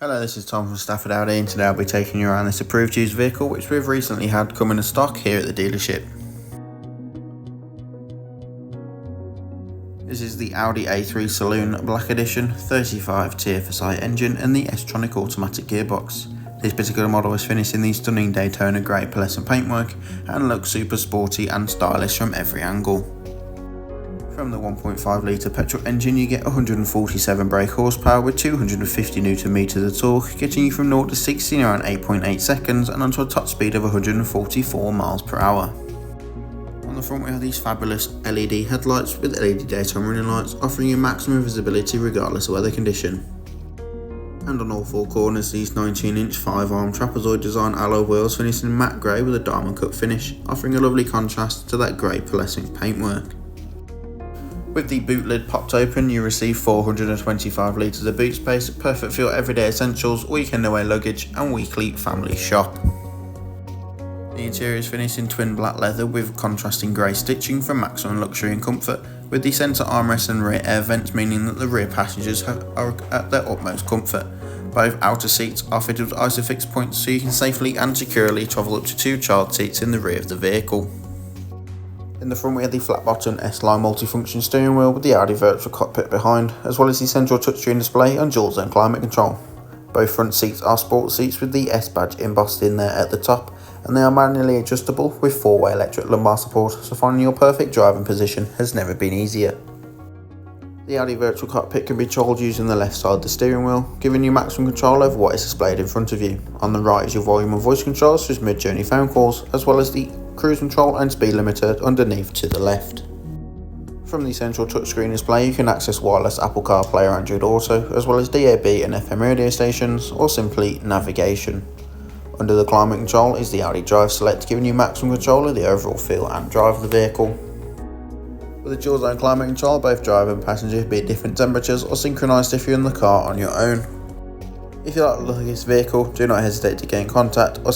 Hello, this is Tom from Stafford Audi, and today I'll be taking you around this approved used vehicle which we've recently had come in stock here at the dealership. This is the Audi A3 Saloon Black Edition, 35 TFSI engine and the S-Tronic automatic gearbox. This particular model is finished in the stunning Daytona grey pearlescent paintwork and looks super sporty and stylish from every angle. From the 1.5 litre petrol engine you get 147 brake horsepower with 250 Nm of torque, getting you from 0 to 60 in around 8.8 seconds and onto a top speed of 144 miles per hour. On the front we have these fabulous LED headlights with LED daytime running lights, offering you maximum visibility regardless of weather condition. And on all four corners these 19-inch 5-arm trapezoid design alloy wheels finished in matte grey with a diamond cut finish, offering a lovely contrast to that grey pearlescent paintwork. With the boot lid popped open, you receive 425 litres of boot space, perfect for your everyday essentials, weekend away luggage and weekly family shop. The interior is finished in twin black leather with contrasting grey stitching for maximum luxury and comfort, with the centre armrest and rear air vents meaning that the rear passengers are at their utmost comfort. Both outer seats are fitted with Isofix points so you can safely and securely travel up to 2 child seats in the rear of the vehicle. In the front we have the flat bottom S-Line multifunction steering wheel with the Audi virtual cockpit behind, as well as the central touchscreen display and dual zone climate control. Both front seats are sport seats with the S badge embossed in there at the top, and they are manually adjustable with 4-way electric lumbar support, so finding your perfect driving position has never been easier. The Audi virtual cockpit can be controlled using the left side of the steering wheel, giving you maximum control over what is displayed in front of you. On the right is your volume and voice controls for mid-journey phone calls, as well as the cruise control and speed limiter underneath to the left. From the central touchscreen display you can access wireless Apple CarPlay or Android Auto, as well as DAB and FM radio stations, or simply navigation. Under the climate control is the Audi Drive Select, giving you maximum control of the overall feel and drive of the vehicle. With the dual zone climate control, both driver and passenger can be at different temperatures or synchronised if you're in the car on your own. If you like the look of this vehicle, do not hesitate to get in contact or